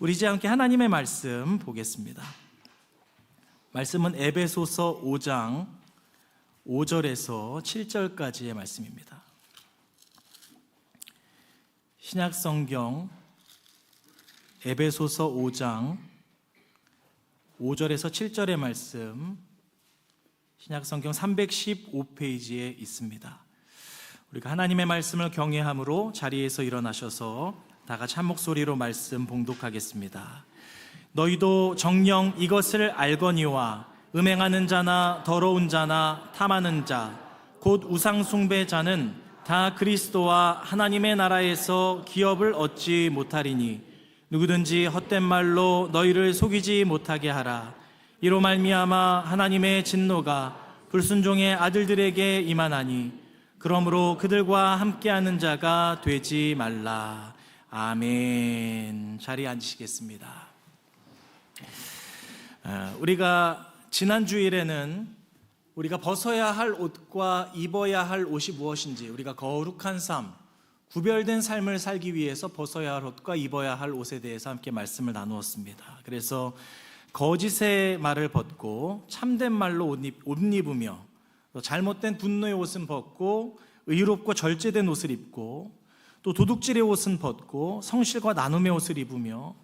우리 이제 함께 하나님의 말씀 보겠습니다. 말씀은 에베소서 5장 5절에서 7절까지의 말씀입니다. 신약성경 에베소서 5장 5절에서 7절의 말씀, 신약성경 315페이지에 있습니다. 우리가 하나님의 말씀을 경외함으로 자리에서 일어나셔서 다 같이 한 목소리로 말씀 봉독하겠습니다. 너희도 정녕 이것을 알거니와 음행하는 자나 더러운 자나 탐하는 자 곧 우상 숭배자는 다 그리스도와 하나님의 나라에서 기업을 얻지 못하리니 누구든지 헛된 말로 너희를 속이지 못하게 하라. 이로 말미암아 하나님의 진노가 불순종의 아들들에게 임하나니 그러므로 그들과 함께하는 자가 되지 말라. 아멘. 자리에 앉으시겠습니다. 우리가 지난 주일에는 우리가 벗어야 할 옷과 입어야 할 옷이 무엇인지, 우리가 거룩한 삶, 구별된 삶을 살기 위해서 벗어야 할 옷과 입어야 할 옷에 대해서 함께 말씀을 나누었습니다. 그래서 거짓의 말을 벗고 참된 말로 옷 입으며, 또 잘못된 분노의 옷은 벗고 의롭고 절제된 옷을 입고, 또 도둑질의 옷은 벗고 성실과 나눔의 옷을 입으며,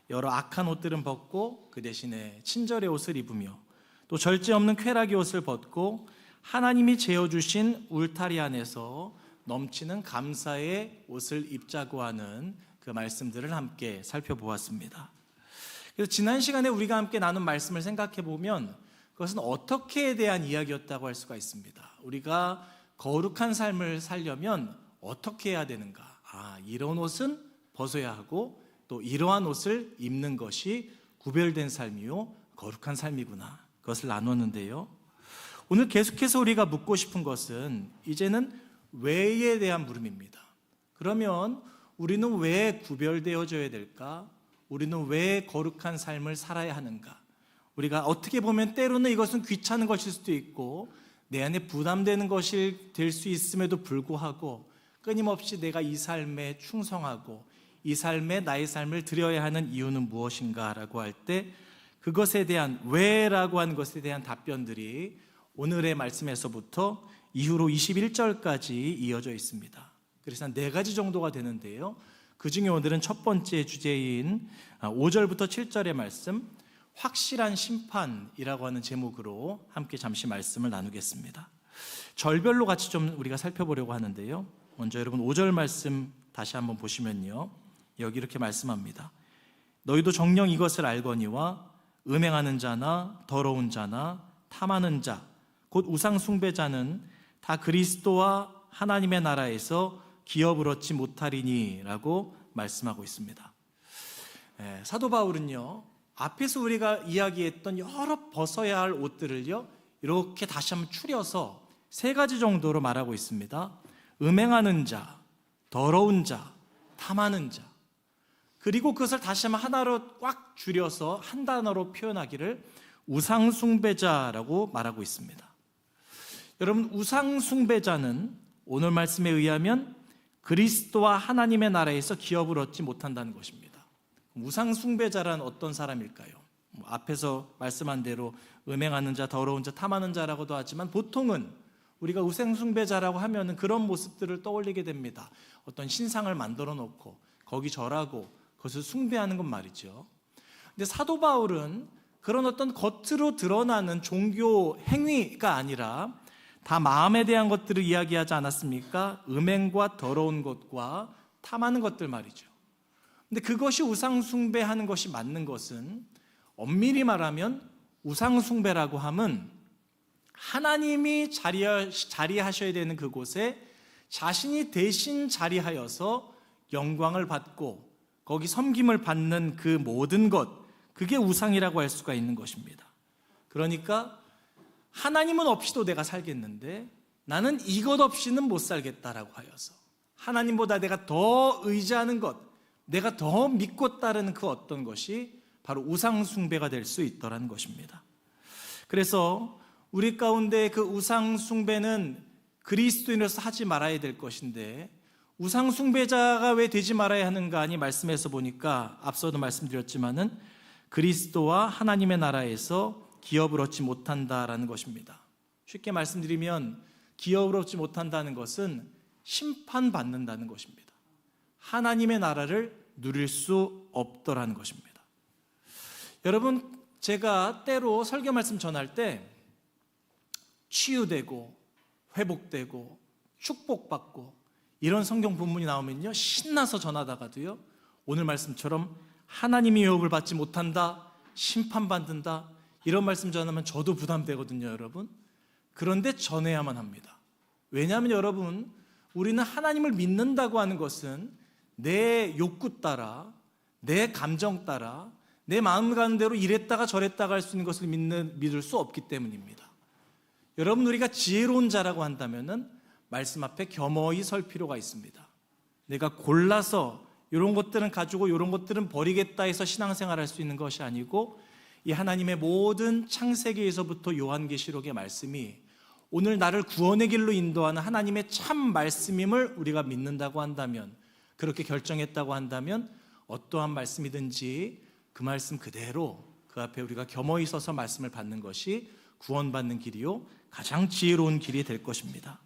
여러 악한 옷들은 벗고 그 대신에 친절의 옷을 입으며, 또 절제 없는 쾌락의 옷을 벗고 하나님이 재어주신 울타리 안에서 넘치는 감사의 옷을 입자고 하는 그 말씀들을 함께 살펴보았습니다. 그래서 지난 시간에 우리가 함께 나눈 말씀을 생각해 보면 그것은 어떻게에 대한 이야기였다고 할 수가 있습니다. 우리가 거룩한 삶을 살려면 어떻게 해야 되는가? 이런 옷은 벗어야 하고 또 이러한 옷을 입는 것이 구별된 삶이요 거룩한 삶이구나. 그것을 나눴는데요. 오늘 계속해서 우리가 묻고 싶은 것은 이제는 왜에 대한 물음입니다. 그러면 우리는 왜 구별되어져야 될까? 우리는 왜 거룩한 삶을 살아야 하는가? 우리가 어떻게 보면 때로는 이것은 귀찮은 것일 수도 있고 내 안에 부담되는 것이 될 수 있음에도 불구하고 끊임없이 내가 이 삶에 충성하고 이 삶에 나의 삶을 드려야 하는 이유는 무엇인가라고 할 때 그것에 대한 왜라고 하는 것에 대한 답변들이 오늘의 말씀에서부터 이후로 21절까지 이어져 있습니다. 그래서 한 4가지 정도가 되는데요. 그 중에 오늘은 첫 번째 주제인 5절부터 7절의 말씀, 확실한 심판이라고 하는 제목으로 함께 잠시 말씀을 나누겠습니다. 절별로 같이 좀 우리가 살펴보려고 하는데요. 먼저 여러분 5절 말씀 다시 한번 보시면요. 여기 이렇게 말씀합니다. 너희도 정녕 이것을 알거니와 음행하는 자나 더러운 자나 탐하는 자 곧 우상 숭배자는 다 그리스도와 하나님의 나라에서 기업을 얻지 못하리니 라고 말씀하고 있습니다. 사도 바울은요, 앞에서 우리가 이야기했던 여러 벗어야 할 옷들을요 이렇게 다시 한번 추려서 3가지 정도로 말하고 있습니다. 음행하는 자, 더러운 자, 탐하는 자, 그리고 그것을 다시 한번 하나로 꽉 줄여서 한 단어로 표현하기를 우상숭배자라고 말하고 있습니다. 여러분, 우상숭배자는 오늘 말씀에 의하면 그리스도와 하나님의 나라에서 기업을 얻지 못한다는 것입니다. 우상숭배자란 어떤 사람일까요? 앞에서 말씀한 대로 음행하는 자, 더러운 자, 탐하는 자라고도 하지만 보통은 우리가 우상숭배자라고 하면은 그런 모습들을 떠올리게 됩니다. 어떤 신상을 만들어 놓고 거기 절하고 그것을 숭배하는 건 말이죠. 근데 사도 바울은 그런 어떤 겉으로 드러나는 종교 행위가 아니라 다 마음에 대한 것들을 이야기하지 않았습니까? 음행과 더러운 것과 탐하는 것들 말이죠. 근데 그것이 우상숭배하는 것이 맞는 것은 엄밀히 말하면 우상숭배라고 함은 하나님이 자리하셔야 되는 그곳에 자신이 대신 자리하여서 영광을 받고 거기 섬김을 받는 그 모든 것, 그게 우상이라고 할 수가 있는 것입니다. 그러니까 하나님은 없이도 내가 살겠는데 나는 이것 없이는 못 살겠다라고 하여서 하나님보다 내가 더 의지하는 것, 내가 더 믿고 따르는 그 어떤 것이 바로 우상숭배가 될 수 있더라는 것입니다. 그래서 우리 가운데 그 우상숭배는 그리스도인으로서 하지 말아야 될 것인데 우상 숭배자가 왜 되지 말아야 하는가 하니 말씀에서 보니까 앞서도 말씀드렸지만은 그리스도와 하나님의 나라에서 기업을 얻지 못한다라는 것입니다. 쉽게 말씀드리면 기업을 얻지 못한다는 것은 심판받는다는 것입니다. 하나님의 나라를 누릴 수 없더라는 것입니다. 여러분, 제가 때로 설교 말씀 전할 때 치유되고 회복되고 축복받고 이런 성경 본문이 나오면요, 신나서 전하다가도요, 오늘 말씀처럼 하나님이 유업을 받지 못한다, 심판받는다, 이런 말씀 전하면 저도 부담되거든요, 여러분. 그런데 전해야만 합니다. 왜냐하면 여러분, 우리는 하나님을 믿는다고 하는 것은 내 욕구 따라, 내 감정 따라, 내 마음 가는 대로 이랬다가 저랬다가 할 수 있는 것을 믿을 수 없기 때문입니다. 여러분, 우리가 지혜로운 자라고 한다면은 말씀 앞에 겸허히 설 필요가 있습니다. 내가 골라서 이런 것들은 가지고 이런 것들은 버리겠다 해서 신앙생활할 수 있는 것이 아니고, 이 하나님의 모든 창세기에서부터 요한계시록의 말씀이 오늘 나를 구원의 길로 인도하는 하나님의 참 말씀임을 우리가 믿는다고 한다면, 그렇게 결정했다고 한다면 어떠한 말씀이든지 그 말씀 그대로 그 앞에 우리가 겸허히 서서 말씀을 받는 것이 구원받는 길이요, 가장 지혜로운 길이 될 것입니다.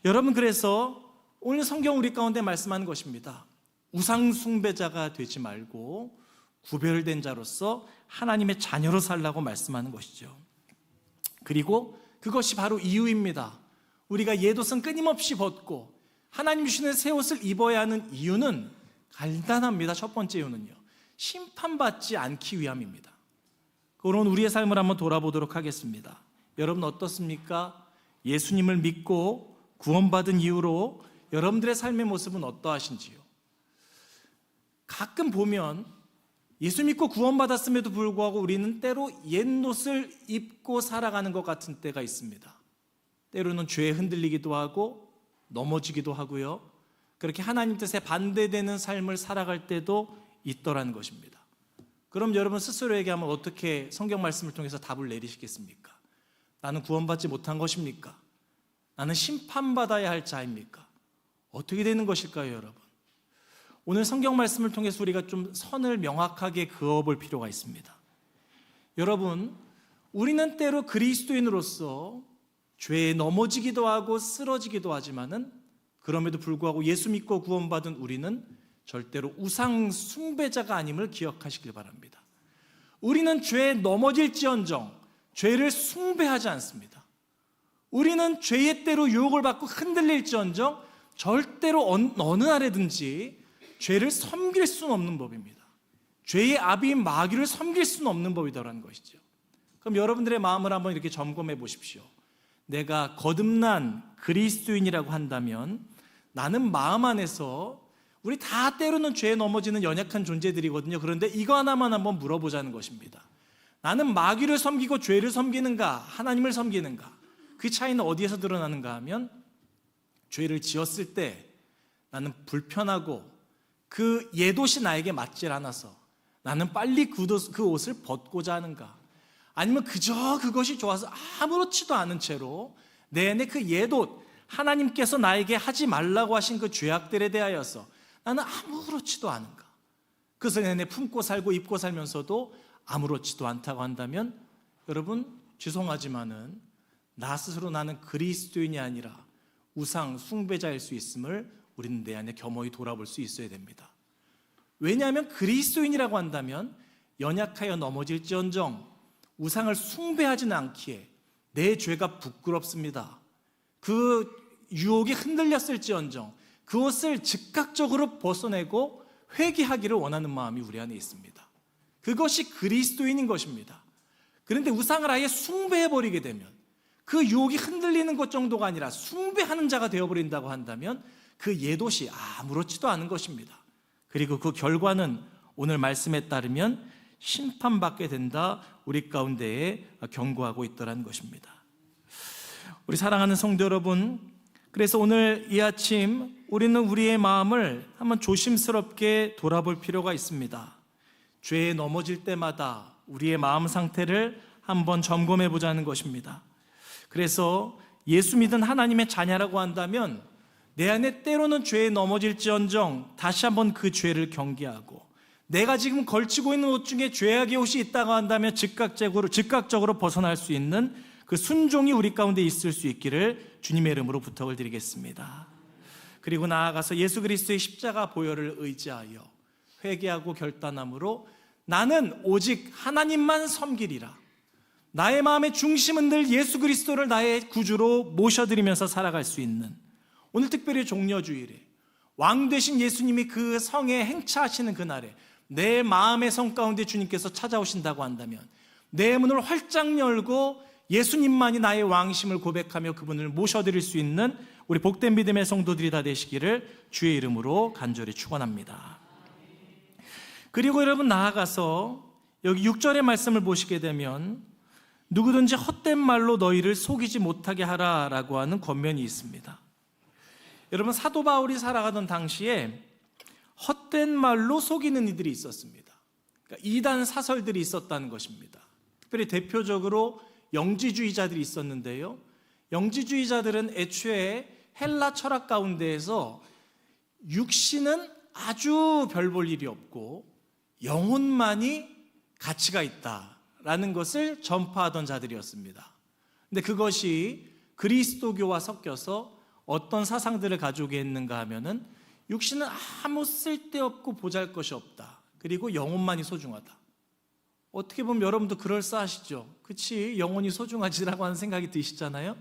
여러분, 그래서 오늘 성경 우리 가운데 말씀하는 것입니다. 우상 숭배자가 되지 말고 구별된 자로서 하나님의 자녀로 살라고 말씀하는 것이죠. 그리고 그것이 바로 이유입니다. 우리가 옛옷은 끊임없이 벗고 하나님 주시는 새 옷을 입어야 하는 이유는 간단합니다. 첫 번째 이유는요, 심판받지 않기 위함입니다. 그런 우리의 삶을 한번 돌아보도록 하겠습니다. 여러분 어떻습니까? 예수님을 믿고 구원받은 이후로 여러분들의 삶의 모습은 어떠하신지요? 가끔 보면 예수 믿고 구원받았음에도 불구하고 우리는 때로 옛옷을 입고 살아가는 것 같은 때가 있습니다. 때로는 죄에 흔들리기도 하고 넘어지기도 하고요, 그렇게 하나님 뜻에 반대되는 삶을 살아갈 때도 있더라는 것입니다. 그럼 여러분 스스로에게 한번 어떻게 성경 말씀을 통해서 답을 내리시겠습니까? 나는 구원받지 못한 것입니까? 나는 심판받아야 할 자입니까? 어떻게 되는 것일까요, 여러분? 오늘 성경 말씀을 통해서 우리가 좀 선을 명확하게 그어볼 필요가 있습니다. 여러분, 우리는 때로 그리스도인으로서 죄에 넘어지기도 하고 쓰러지기도 하지만은, 그럼에도 불구하고 예수 믿고 구원받은 우리는 절대로 우상 숭배자가 아님을 기억하시길 바랍니다. 우리는 죄에 넘어질지언정 죄를 숭배하지 않습니다. 우리는 죄의 때로 유혹을 받고 흔들릴지언정 절대로 어느 날에든지 죄를 섬길 수는 없는 법입니다. 죄의 아비인 마귀를 섬길 수는 없는 법이더라는 것이죠. 그럼 여러분들의 마음을 한번 이렇게 점검해 보십시오. 내가 거듭난 그리스도인이라고 한다면 나는 마음 안에서, 우리 다 때로는 죄에 넘어지는 연약한 존재들이거든요. 그런데 이거 하나만 한번 물어보자는 것입니다. 나는 마귀를 섬기고 죄를 섬기는가, 하나님을 섬기는가? 그 차이는 어디에서 드러나는가 하면, 죄를 지었을 때 나는 불편하고 그 옛옷이 나에게 맞질 않아서 나는 빨리 그 옷을 벗고자 하는가, 아니면 그저 그것이 좋아서 아무렇지도 않은 채로 내내 그 옛옷, 하나님께서 나에게 하지 말라고 하신 그 죄악들에 대하여서 나는 아무렇지도 않은가, 그것을 내내 품고 살고 입고 살면서도 아무렇지도 않다고 한다면, 여러분 죄송하지만은 나 스스로 나는 그리스도인이 아니라 우상 숭배자일 수 있음을 우리는 내 안에 겸허히 돌아볼 수 있어야 됩니다. 왜냐하면 그리스도인이라고 한다면 연약하여 넘어질지언정 우상을 숭배하지는 않기에 내 죄가 부끄럽습니다. 그 유혹이 흔들렸을지언정 그것을 즉각적으로 벗어내고 회개하기를 원하는 마음이 우리 안에 있습니다. 그것이 그리스도인인 것입니다. 그런데 우상을 아예 숭배해버리게 되면, 그 유혹이 흔들리는 것 정도가 아니라 숭배하는 자가 되어버린다고 한다면 그 옛옷이 아무렇지도 않은 것입니다. 그리고 그 결과는 오늘 말씀에 따르면 심판받게 된다, 우리 가운데에 경고하고 있더라는 것입니다. 우리 사랑하는 성도 여러분, 그래서 오늘 이 아침 우리는 우리의 마음을 한번 조심스럽게 돌아볼 필요가 있습니다. 죄에 넘어질 때마다 우리의 마음 상태를 한번 점검해 보자는 것입니다. 그래서 예수 믿은 하나님의 자녀라고 한다면 내 안에 때로는 죄에 넘어질지언정 다시 한번 그 죄를 경계하고, 내가 지금 걸치고 있는 옷 중에 죄악의 옷이 있다고 한다면 즉각적으로 벗어날 수 있는 그 순종이 우리 가운데 있을 수 있기를 주님의 이름으로 부탁을 드리겠습니다. 그리고 나아가서 예수 그리스도의 십자가 보혈을 의지하여 회개하고 결단함으로 나는 오직 하나님만 섬기리라, 나의 마음의 중심은 늘 예수 그리스도를 나의 구주로 모셔드리면서 살아갈 수 있는, 오늘 특별히 종려주일에 왕 되신 예수님이 그 성에 행차하시는 그날에 내 마음의 성 가운데 주님께서 찾아오신다고 한다면 내 문을 활짝 열고 예수님만이 나의 왕심을 고백하며 그분을 모셔드릴 수 있는 우리 복된 믿음의 성도들이 다 되시기를 주의 이름으로 간절히 축원합니다. 그리고 여러분, 나아가서 여기 6절의 말씀을 보시게 되면 누구든지 헛된 말로 너희를 속이지 못하게 하라라고 하는 권면이 있습니다. 여러분, 사도 바울이 살아가던 당시에 헛된 말로 속이는 이들이 있었습니다. 그러니까 이단 사설들이 있었다는 것입니다. 특별히 대표적으로 영지주의자들이 있었는데요, 영지주의자들은 애초에 헬라 철학 가운데에서 육신은 아주 별 볼 일이 없고 영혼만이 가치가 있다라는 것을 전파하던 자들이었습니다. 근데 그것이 그리스도교와 섞여서 어떤 사상들을 가져오게 했는가 하면은 육신은 아무 쓸데없고 보잘것이 없다, 그리고 영혼만이 소중하다. 어떻게 보면 여러분도 그럴싸하시죠? 그치, 영혼이 소중하지라고 하는 생각이 드시잖아요.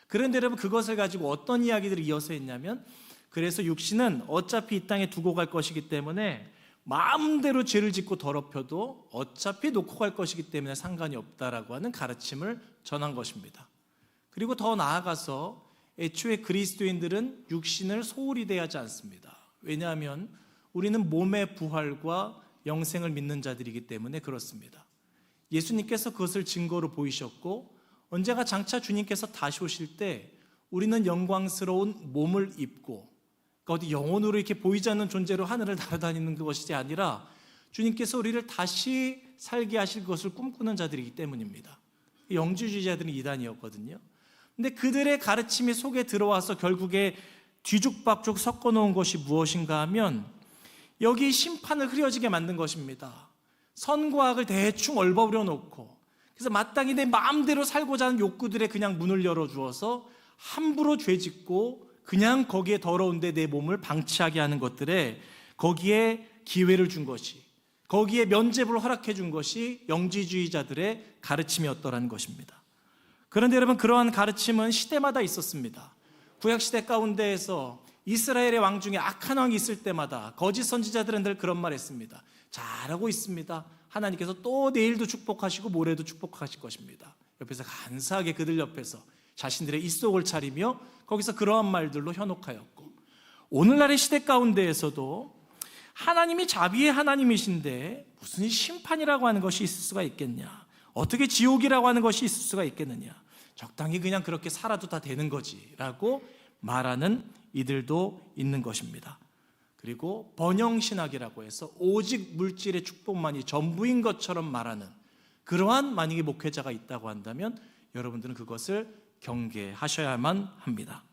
그런데 여러분, 그것을 가지고 어떤 이야기들을 이어서 했냐면, 그래서 육신은 어차피 이 땅에 두고 갈 것이기 때문에 마음대로 죄를 짓고 더럽혀도 어차피 놓고 갈 것이기 때문에 상관이 없다라고 하는 가르침을 전한 것입니다. 그리고 더 나아가서 애초에 그리스도인들은 육신을 소홀히 대하지 않습니다. 왜냐하면 우리는 몸의 부활과 영생을 믿는 자들이기 때문에 그렇습니다. 예수님께서 그것을 증거로 보이셨고, 언제가 장차 주님께서 다시 오실 때 우리는 영광스러운 몸을 입고, 그러니까 어디 영혼으로 이렇게 보이지 않는 존재로 하늘을 날아다니는 것이 아니라 주님께서 우리를 다시 살게 하실 것을 꿈꾸는 자들이기 때문입니다. 영지주의자들은 이단이었거든요. 근데 그들의 가르침이 속에 들어와서 결국에 뒤죽박죽 섞어놓은 것이 무엇인가 하면 여기 심판을 흐려지게 만든 것입니다. 선과 악을 대충 얼버무려 놓고, 그래서 마땅히 내 마음대로 살고자 하는 욕구들에 그냥 문을 열어주어서 함부로 죄짓고 그냥 거기에 더러운데 내 몸을 방치하게 하는 것들에 거기에 기회를 준 것이, 거기에 면죄부를 허락해 준 것이 영지주의자들의 가르침이었더라는 것입니다. 그런데 여러분, 그러한 가르침은 시대마다 있었습니다. 구약시대 가운데에서 이스라엘의 왕 중에 악한 왕이 있을 때마다 거짓 선지자들은 늘 그런 말 했습니다. 잘하고 있습니다. 하나님께서 또 내일도 축복하시고 모레도 축복하실 것입니다. 옆에서 간사하게 그들 옆에서 자신들의 입속을 차리며 거기서 그러한 말들로 현혹하였고, 오늘날의 시대 가운데에서도 하나님이 자비의 하나님이신데 무슨 심판이라고 하는 것이 있을 수가 있겠냐, 어떻게 지옥이라고 하는 것이 있을 수가 있겠느냐, 적당히 그냥 그렇게 살아도 다 되는 거지 라고 말하는 이들도 있는 것입니다. 그리고 번영신학이라고 해서 오직 물질의 축복만이 전부인 것처럼 말하는 그러한 만약에 목회자가 있다고 한다면 여러분들은 그것을 경계하셔야만 합니다.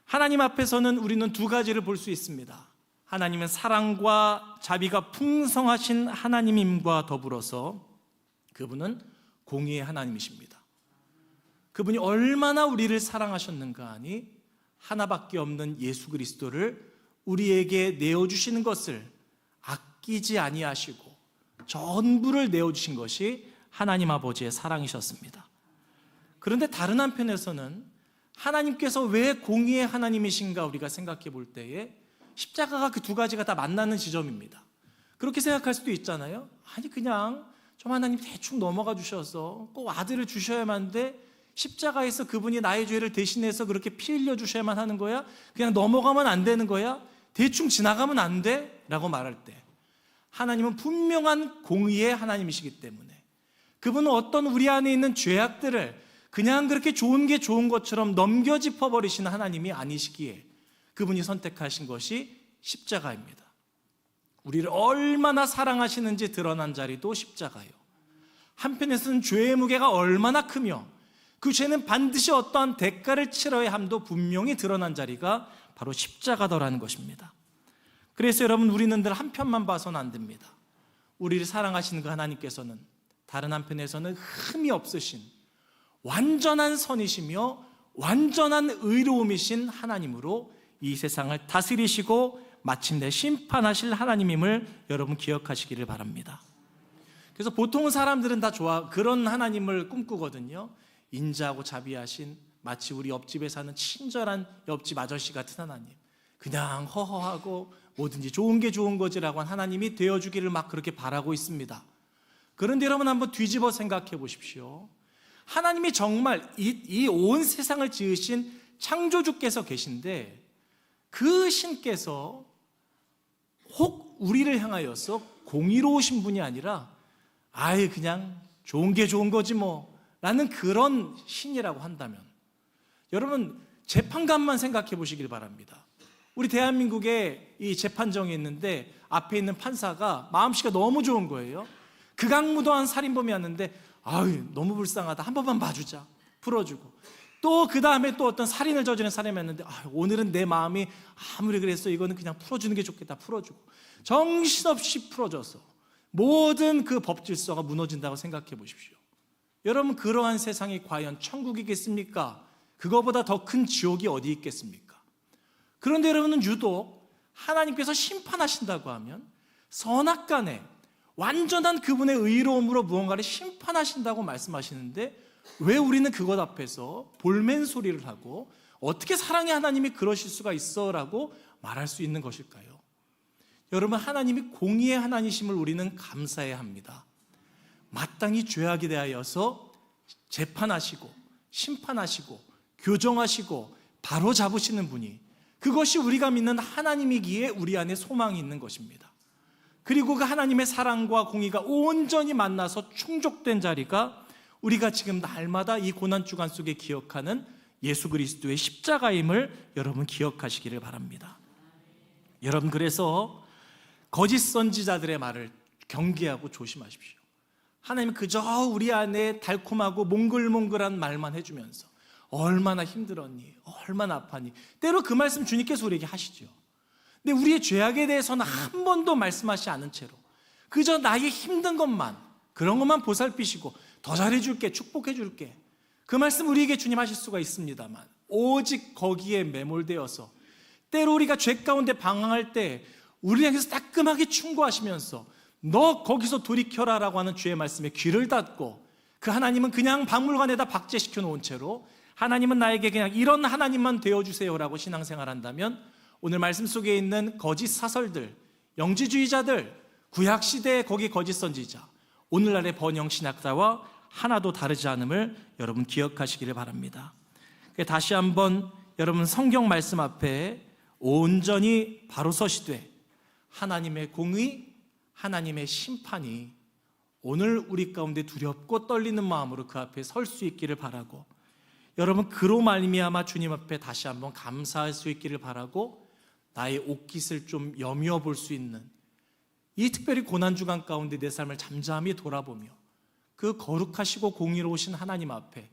하나님 앞에서는 우리는 두 가지를 볼 수 있습니다. 하나님은 사랑과 자비가 풍성하신 하나님임과 더불어서 그분은 공의의 하나님이십니다. 그분이 얼마나 우리를 사랑하셨는가 하니 하나밖에 없는 예수 그리스도를 우리에게 내어주시는 것을 아끼지 아니하시고 전부를 내어주신 것이 하나님 아버지의 사랑이셨습니다. 그런데 다른 한편에서는 하나님께서 왜 공의의 하나님이신가 우리가 생각해 볼 때에 십자가가 그 두 가지가 다 만나는 지점입니다. 그렇게 생각할 수도 있잖아요. 아니 그냥 좀 하나님 대충 넘어가 주셔서 꼭 아들을 주셔야만 한데 십자가에서 그분이 나의 죄를 대신해서 그렇게 피 흘려 주셔야만 하는 거야? 그냥 넘어가면 안 되는 거야? 대충 지나가면 안 돼? 라고 말할 때 하나님은 분명한 공의의 하나님이시기 때문에 그분은 어떤 우리 안에 있는 죄악들을 그냥 그렇게 좋은 게 좋은 것처럼 넘겨 짚어버리시는 하나님이 아니시기에 그분이 선택하신 것이 십자가입니다. 우리를 얼마나 사랑하시는지 드러난 자리도 십자가요. 한편에서는 죄의 무게가 얼마나 크며 그 죄는 반드시 어떠한 대가를 치러야 함도 분명히 드러난 자리가 바로 십자가더라는 것입니다. 그래서 여러분, 우리는 늘 한편만 봐서는 안 됩니다. 우리를 사랑하시는 그 하나님께서는 다른 한편에서는 흠이 없으신 완전한 선이시며 완전한 의로움이신 하나님으로 이 세상을 다스리시고 마침내 심판하실 하나님임을 여러분 기억하시기를 바랍니다. 그래서 보통 사람들은 다 그런 하나님을 꿈꾸거든요. 인자하고 자비하신, 마치 우리 옆집에 사는 친절한 옆집 아저씨 같은 하나님, 그냥 허허하고 뭐든지 좋은 게 좋은 거지라고 한 하나님이 되어주기를 막 그렇게 바라고 있습니다. 그런데 여러분, 한번 뒤집어 생각해 보십시오. 하나님이 정말 이 온 세상을 지으신 창조주께서 계신데, 그 신께서 혹 우리를 향하여서 공의로우신 분이 아니라 아예 그냥 좋은 게 좋은 거지 뭐 라는 그런 신이라고 한다면, 여러분 재판관만 생각해 보시길 바랍니다. 우리 대한민국에 이 재판정이 있는데 앞에 있는 판사가 마음씨가 너무 좋은 거예요. 극악무도한 살인범이었는데 아유 너무 불쌍하다, 한 번만 봐주자, 풀어주고, 또 그 다음에 또 어떤 살인을 저지른 사람이었는데 오늘은 내 마음이 아무리 그랬어, 이거는 그냥 풀어주는 게 좋겠다, 풀어주고, 정신없이 풀어줘서 모든 그 법 질서가 무너진다고 생각해 보십시오. 여러분, 그러한 세상이 과연 천국이겠습니까? 그거보다 더 큰 지옥이 어디 있겠습니까? 그런데 여러분은 유독 하나님께서 심판하신다고 하면 선악간에 완전한 그분의 의로움으로 무언가를 심판하신다고 말씀하시는데, 왜 우리는 그것 앞에서 볼멘 소리를 하고 어떻게 사랑의 하나님이 그러실 수가 있어 라고 말할 수 있는 것일까요? 여러분, 하나님이 공의의 하나님이심을 우리는 감사해야 합니다. 마땅히 죄악에 대하여서 재판하시고 심판하시고 교정하시고 바로 잡으시는 분이, 그것이 우리가 믿는 하나님이기에 우리 안에 소망이 있는 것입니다. 그리고 그 하나님의 사랑과 공의가 온전히 만나서 충족된 자리가 우리가 지금 날마다 이 고난주간 속에 기억하는 예수 그리스도의 십자가임을 여러분 기억하시기를 바랍니다. 여러분, 그래서 거짓 선지자들의 말을 경계하고 조심하십시오. 하나님은 그저 우리 안에 달콤하고 몽글몽글한 말만 해주면서 얼마나 힘들었니, 얼마나 아팠니, 때로 그 말씀 주님께서 우리에게 하시죠. 근데 우리의 죄악에 대해서는 한 번도 말씀하시지 않은 채로 그저 나의 힘든 것만, 그런 것만 보살피시고 더 잘해줄게, 축복해줄게, 그 말씀 우리에게 주님 하실 수가 있습니다만, 오직 거기에 매몰되어서 때로 우리가 죄 가운데 방황할 때 우리 향해서 따끔하게 충고하시면서 너 거기서 돌이켜라 라고 하는 주의 말씀에 귀를 닫고, 그 하나님은 그냥 박물관에다 박제시켜 놓은 채로 하나님은 나에게 그냥 이런 하나님만 되어주세요 라고 신앙생활한다면, 오늘 말씀 속에 있는 거짓 사설들, 영지주의자들, 구약시대의 거기 거짓 선지자, 오늘날의 번영신학자와 하나도 다르지 않음을 여러분 기억하시기를 바랍니다. 다시 한번 여러분 성경 말씀 앞에 온전히 바로 서시되 하나님의 공의, 하나님의 심판이 오늘 우리 가운데 두렵고 떨리는 마음으로 그 앞에 설 수 있기를 바라고, 여러분 그로 말미암아 주님 앞에 다시 한번 감사할 수 있기를 바라고, 나의 옷깃을 좀 여미어 볼 수 있는 이 특별히 고난주간 가운데 내 삶을 잠잠히 돌아보며 그 거룩하시고 공의로우신 하나님 앞에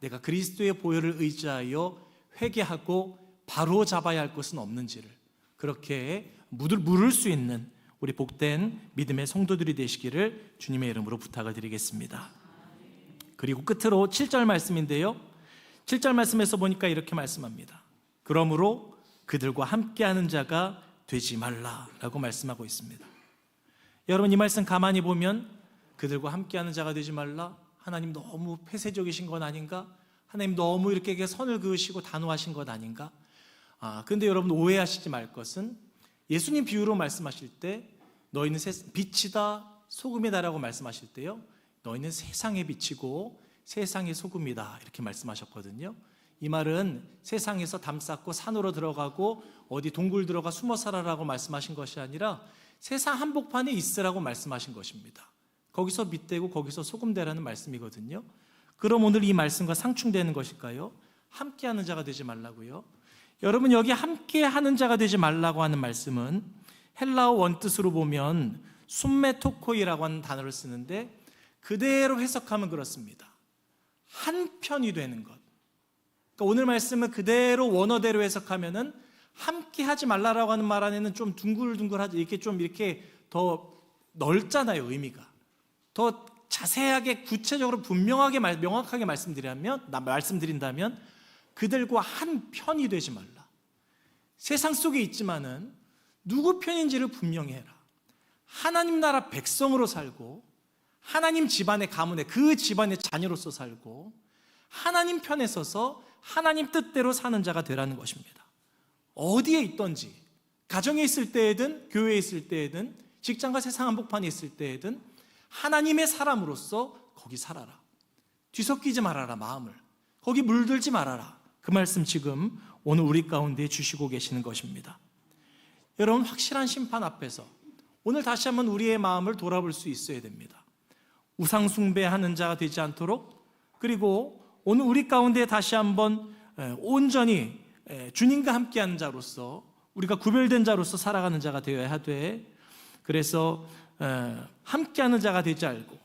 내가 그리스도의 보혈을 의지하여 회개하고 바로 잡아야 할 것은 없는지를 그렇게 물을 수 있는 우리 복된 믿음의 성도들이 되시기를 주님의 이름으로 부탁을 드리겠습니다. 그리고 끝으로 7절 말씀인데요, 7절 말씀에서 보니까 이렇게 말씀합니다. 그러므로 그들과 함께하는 자가 되지 말라라고 말씀하고 있습니다. 여러분, 이 말씀 가만히 보면 그들과 함께하는 자가 되지 말라, 하나님 너무 폐쇄적이신 건 아닌가? 하나님 너무 이렇게 선을 그으시고 단호하신 것 아닌가? 그런데 여러분 오해하시지 말 것은, 예수님 비유로 말씀하실 때 너희는 빛이다 소금이다라고 말씀하실 때요, 너희는 세상의 빛이고 세상의 소금이다 이렇게 말씀하셨거든요. 이 말은 세상에서 담 쌓고 산으로 들어가고 어디 동굴 들어가 숨어 살아라고 말씀하신 것이 아니라 세상 한복판에 있으라고 말씀하신 것입니다. 거기서 빛되고 거기서 소금되라는 말씀이거든요. 그럼 오늘 이 말씀과 상충되는 것일까요? 함께하는 자가 되지 말라고요? 여러분, 여기 함께하는 자가 되지 말라고 하는 말씀은 헬라어 원뜻으로 보면 숨메토코이라고 하는 단어를 쓰는데, 그대로 해석하면 그렇습니다. 한편이 되는 것. 그러니까 오늘 말씀은 그대로 원어대로 해석하면은 함께 하지 말라라고 하는 말 안에는 좀 둥글둥글하지, 이렇게 더 넓잖아요. 의미가 더 자세하게 구체적으로 분명하게 명확하게 말씀드린다면 그들과 한 편이 되지 말라. 세상 속에 있지만은 누구 편인지를 분명히 해라. 하나님 나라 백성으로 살고 하나님 집안의 가문에 그 집안의 자녀로서 살고 하나님 편에 서서 하나님 뜻대로 사는 자가 되라는 것입니다. 어디에 있든지, 가정에 있을 때에든 교회에 있을 때에든 직장과 세상 한복판에 있을 때에든 하나님의 사람으로서 거기 살아라. 뒤섞이지 말아라. 마음을 거기 물들지 말아라. 그 말씀 지금 오늘 우리 가운데 주시고 계시는 것입니다. 여러분, 확실한 심판 앞에서 오늘 다시 한번 우리의 마음을 돌아볼 수 있어야 됩니다. 우상 숭배하는 자가 되지 않도록, 그리고 오늘 우리 가운데 다시 한번 온전히 주님과 함께하는 자로서, 우리가 구별된 자로서 살아가는 자가 되어야 하되, 그래서 함께하는 자가 되지 않고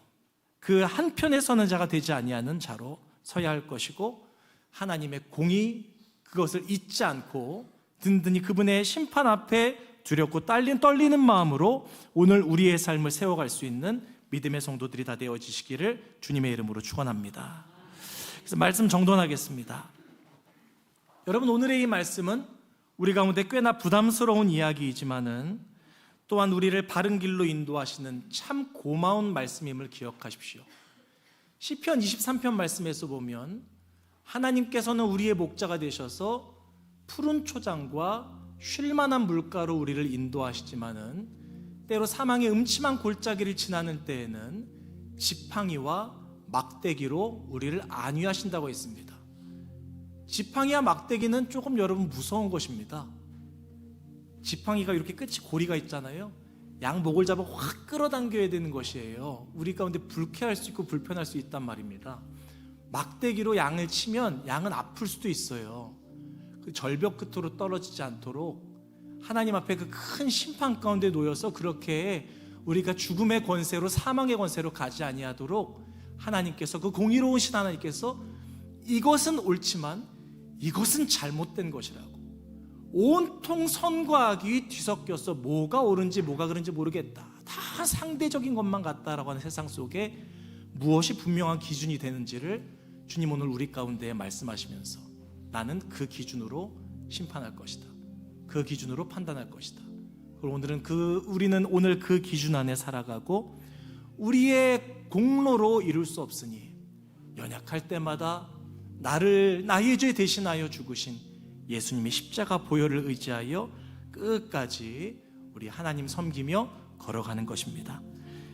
그 한편에 서는 자가 되지 아니하는 자로 서야 할 것이고, 하나님의 공의 그것을 잊지 않고 든든히 그분의 심판 앞에 두렵고 떨리는 마음으로 오늘 우리의 삶을 세워갈 수 있는 믿음의 성도들이 다 되어지시기를 주님의 이름으로 축원합니다. 그래서 말씀 정돈하겠습니다. 여러분, 오늘의 이 말씀은 우리 가운데 꽤나 부담스러운 이야기이지만은 또한 우리를 바른 길로 인도하시는 참 고마운 말씀임을 기억하십시오. 시편 23편 말씀에서 보면 하나님께서는 우리의 목자가 되셔서 푸른 초장과 쉴만한 물가로 우리를 인도하시지만은 때로 사망의 음침한 골짜기를 지나는 때에는 지팡이와 막대기로 우리를 안위하신다고 했습니다. 지팡이와 막대기는 조금 여러분 무서운 것입니다. 지팡이가 이렇게 끝이 고리가 있잖아요. 양 목을 잡아 확 끌어당겨야 되는 것이에요. 우리 가운데 불쾌할 수 있고 불편할 수 있단 말입니다. 막대기로 양을 치면 양은 아플 수도 있어요. 그 절벽 끝으로 떨어지지 않도록 하나님 앞에 그 큰 심판 가운데 놓여서 그렇게 우리가 죽음의 권세로, 사망의 권세로 가지 아니하도록 하나님께서, 그 공의로우신 하나님께서 이것은 옳지만 이것은 잘못된 것이라고, 온통 선과 악이 뒤섞여서 뭐가 옳은지 뭐가 그른지 모르겠다, 다 상대적인 것만 같다라고 하는 세상 속에 무엇이 분명한 기준이 되는지를 주님 오늘 우리 가운데 말씀하시면서 나는 그 기준으로 심판할 것이다, 그 기준으로 판단할 것이다. 그리고 우리는 오늘 그 기준 안에 살아가고 우리의 공로로 이룰 수 없으니 연약할 때마다 나의 죄 대신하여 죽으신 예수님의 십자가 보혈을 의지하여 끝까지 우리 하나님 섬기며 걸어가는 것입니다.